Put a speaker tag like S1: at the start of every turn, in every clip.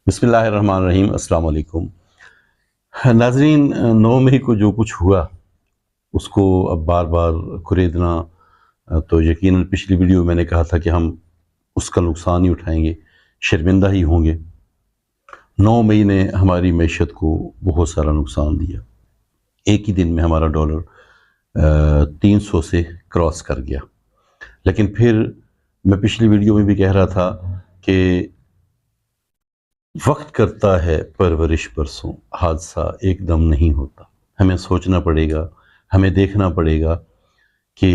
S1: بسم اللہ الرحمن الرحیم۔ السلام علیکم ناظرین، 9 مئی کو جو کچھ ہوا اس کو اب بار بار کریدنا تو یقیناً پچھلی ویڈیو میں نے کہا تھا کہ ہم اس کا نقصان ہی اٹھائیں گے، شرمندہ ہی ہوں گے۔ 9 مئی نے ہماری معیشت کو بہت سارا نقصان دیا۔ ایک ہی دن میں ہمارا ڈالر 300 سے کراس کر گیا۔ لیکن پھر میں پچھلی ویڈیو میں بھی کہہ رہا تھا کہ وقت کرتا ہے پرورش برسوں، حادثہ ایک دم نہیں ہوتا۔ ہمیں سوچنا پڑے گا، ہمیں دیکھنا پڑے گا کہ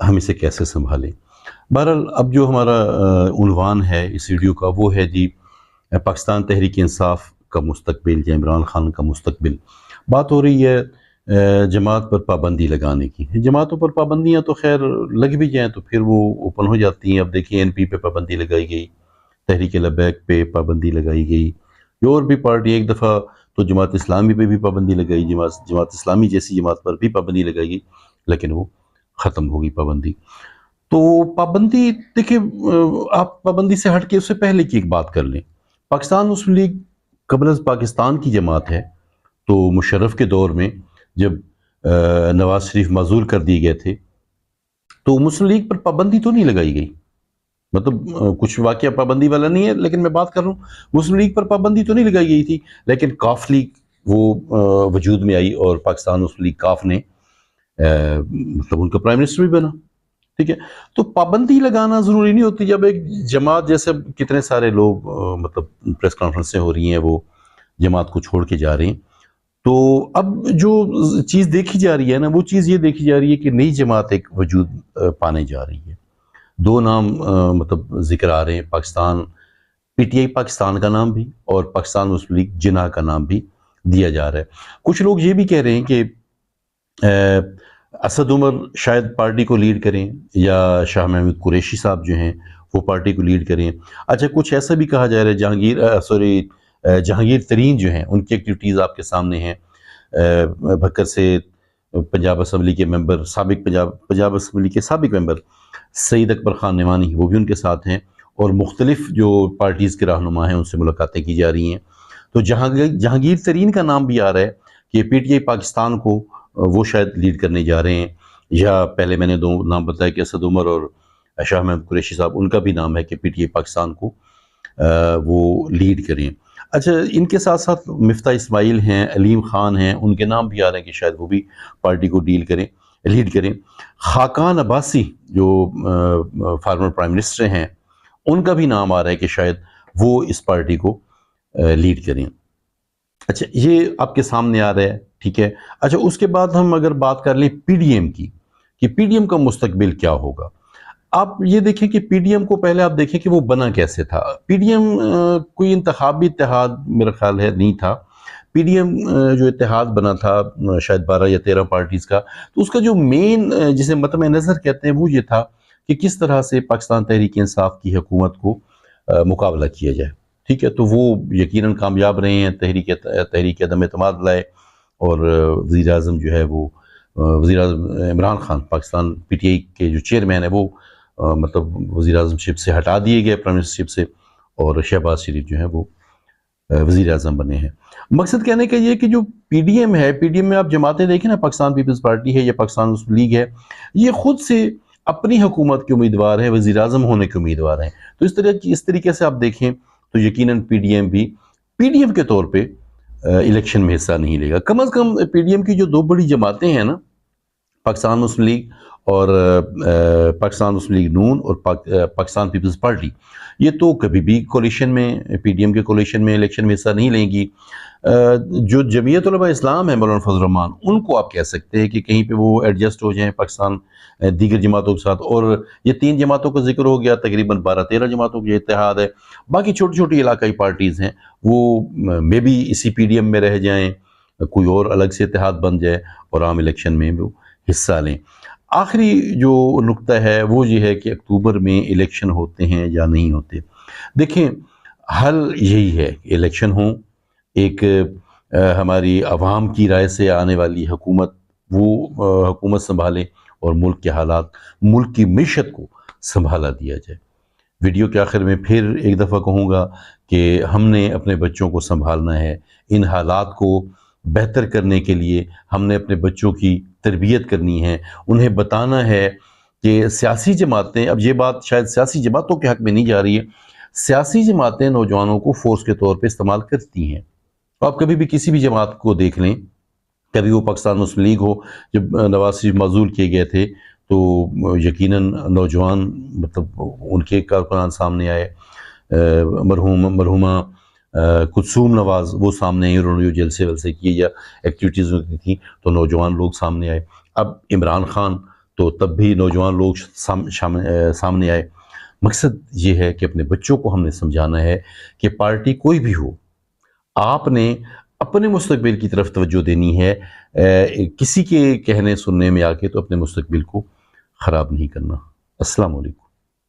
S1: ہم اسے کیسے سنبھالیں۔ بہرحال اب جو ہمارا عنوان ہے اس ویڈیو کا وہ ہے جی پاکستان تحریک انصاف کا مستقبل یا عمران خان کا مستقبل۔ بات ہو رہی ہے جماعت پر پابندی لگانے کی۔ جماعتوں پر پابندیاں تو خیر لگ بھی جائیں تو پھر وہ اوپن ہو جاتی ہیں۔ اب دیکھیں NP پہ پابندی لگائی گئی، تحریک لبیک پہ پابندی لگائی گئی، اور بھی پارٹی ایک دفعہ تو جماعت اسلامی پہ بھی پابندی لگائی، جماعت اسلامی جیسی جماعت پر بھی پابندی لگائی گئی، لیکن وہ ختم ہوگی پابندی۔ تو پابندی دیکھیں، آپ پابندی سے ہٹ کے اس سے پہلے کی ایک بات کر لیں۔ پاکستان مسلم لیگ قبل از پاکستان کی جماعت ہے، تو مشرف کے دور میں جب نواز شریف معزول کر دیے گئے تھے تو مسلم لیگ پر پابندی تو نہیں لگائی گئی، مطلب کچھ واقعہ پابندی والا نہیں ہے، لیکن میں بات کر رہا ہوں مسلم لیگ پر پابندی تو نہیں لگائی گئی تھی، لیکن کاف لیگ وہ وجود میں آئی اور پاکستان مسلم لیگ کاف نے مطلب ان کا پرائم منسٹر بھی بنا۔ ٹھیک ہے، تو پابندی لگانا ضروری نہیں ہوتی۔ جب ایک جماعت جیسے کتنے سارے لوگ مطلب پریس کانفرنسیں ہو رہی ہیں وہ جماعت کو چھوڑ کے جا رہے ہیں، تو اب جو چیز دیکھی جا رہی ہے نا، وہ چیز یہ دیکھی جا رہی ہے کہ نئی جماعت ایک وجود پانے جا رہی ہے۔ دو نام مطلب ذکر آ رہے ہیں، پاکستان PTI پاکستان کا نام بھی اور پاکستان مسلم لیگ جناح کا نام بھی دیا جا رہا ہے۔ کچھ لوگ یہ بھی کہہ رہے ہیں کہ اسد عمر شاید پارٹی کو لیڈ کریں یا شاہ محمود قریشی صاحب جو ہیں وہ پارٹی کو لیڈ کریں۔ اچھا، کچھ ایسا بھی کہا جا رہا ہے جہانگیر ترین جو ہیں ان کی ایکٹیویٹیز آپ کے سامنے ہیں۔ بھکر سے پنجاب اسمبلی کے ممبر، سابق پنجاب اسمبلی کے سابق ممبر سعید اکبر خان نعمانی وہ بھی ان کے ساتھ ہیں، اور مختلف جو پارٹیز کے رہنما ہیں ان سے ملاقاتیں کی جا رہی ہیں۔ تو جہانگیر ترین کا نام بھی آ رہا ہے کہ PTI پاکستان کو وہ شاید لیڈ کرنے جا رہے ہیں، یا پہلے میں نے دو نام بتایا کہ اسد عمر اور شاہ محمود قریشی صاحب، ان کا بھی نام ہے کہ PTI پاکستان کو وہ لیڈ کریں۔ اچھا، ان کے ساتھ ساتھ مفتاح اسماعیل ہیں، علیم خان ہیں، ان کے نام بھی آ رہے ہیں کہ شاید وہ بھی پارٹی کو لیڈ کریں۔ خاقان عباسی جو فارمر پرائم منسٹر ہیں ان کا بھی نام آ رہا ہے کہ شاید وہ اس پارٹی کو لیڈ کریں۔ اچھا، یہ آپ کے سامنے آ رہا ہے، ٹھیک ہے۔ اچھا، اس کے بعد ہم اگر بات کر لیں PDM کی کہ PDM کا مستقبل کیا ہوگا، آپ یہ دیکھیں کہ PDM کو پہلے آپ دیکھیں کہ وہ بنا کیسے تھا۔ PDM کوئی انتخابی اتحاد میرا خیال ہے نہیں تھا۔ PDM جو اتحاد بنا تھا شاید 12 یا 13 پارٹیز کا، تو اس کا جو مین جسے مطمع نظر کہتے ہیں وہ یہ تھا کہ کس طرح سے پاکستان تحریک انصاف کی حکومت کو مقابلہ کیا جائے۔ ٹھیک ہے، تو وہ یقیناً کامیاب رہے ہیں، تحریک عدم اعتماد لائے، اور وزیر اعظم جو ہے وہ وزیر اعظم عمران خان پاکستان PTI کے جو چیئرمین ہے وہ مطلب وزیر اعظم شپ سے ہٹا دیے گئے، پرائم منسٹر شپ سے، اور شہباز شریف جو ہیں وہ وزیر اعظم بنے ہیں۔ مقصد کہنے کا یہ کہ جو PDM ہے، PDM میں آپ جماعتیں دیکھیں نا، پاکستان پیپلز پارٹی ہے یا پاکستان مسلم لیگ ہے، یہ خود سے اپنی حکومت کے امیدوار ہیں، وزیر اعظم ہونے کے امیدوار ہیں۔ تو اس طریقے سے آپ دیکھیں تو یقیناً PDM بھی PDM کے طور پہ الیکشن میں حصہ نہیں لے گا۔ کم از کم PDM کی جو دو بڑی جماعتیں ہیں نا، پاکستان مسلم لیگ اور پاکستان مسلم لیگ نون اور پاکستان پیپلز پارٹی، یہ تو کبھی بھی کولیشن میں PDM کے کولیشن میں الیکشن میں حصہ نہیں لیں گی۔ جو جمعیت علماء اسلام ہے مولانا فضل الرحمان، ان کو آپ کہہ سکتے ہیں کہ کہیں پہ وہ ایڈجسٹ ہو جائیں پاکستان دیگر جماعتوں کے ساتھ، اور یہ 3 جماعتوں کا ذکر ہو گیا، تقریباً 12-13 جماعتوں کا اتحاد ہے۔ باقی چھوٹی چھوٹی علاقائی پارٹیز ہیں وہ میں بھی اسی PDM میں رہ جائیں، کوئی اور الگ سے اتحاد بن جائے اور عام الیکشن میں وہ حصہ لیں۔ آخری جو نقطہ ہے وہ یہ ہے کہ اکتوبر میں الیکشن ہوتے ہیں یا نہیں ہوتے۔ دیکھیں، حل یہی ہے کہ الیکشن ہوں، ایک ہماری عوام کی رائے سے آنے والی حکومت وہ حکومت سنبھالے، اور ملک کے حالات، ملک کی معیشت کو سنبھالا دیا جائے۔ ویڈیو کے آخر میں پھر ایک دفعہ کہوں گا کہ ہم نے اپنے بچوں کو سنبھالنا ہے، ان حالات کو بہتر کرنے کے لیے ہم نے اپنے بچوں کی تربیت کرنی ہے، انہیں بتانا ہے کہ سیاسی جماعتیں، اب یہ بات شاید سیاسی جماعتوں کے حق میں نہیں جا رہی ہے، سیاسی جماعتیں نوجوانوں کو فورس کے طور پہ استعمال کرتی ہیں۔ آپ کبھی بھی کسی بھی جماعت کو دیکھ لیں، کبھی وہ پاکستان مسلم لیگ ہو، جب نواز شریف معزول کیے گئے تھے تو یقیناً نوجوان مطلب ان کے کارکنان سامنے آئے، مرحومہ کلثوم نواز وہ سامنے آئی، انہوں نے جو جلسے ولسے کیے یا ایکٹیویٹیز کی تھیں تو نوجوان لوگ سامنے آئے۔ اب عمران خان تو تب بھی نوجوان لوگ سامنے آئے۔ مقصد یہ ہے کہ اپنے بچوں کو ہم نے سمجھانا ہے کہ پارٹی کوئی بھی ہو، آپ نے اپنے مستقبل کی طرف توجہ دینی ہے، کسی کے کہنے سننے میں آ کے تو اپنے مستقبل کو خراب نہیں کرنا۔ السلام علیکم۔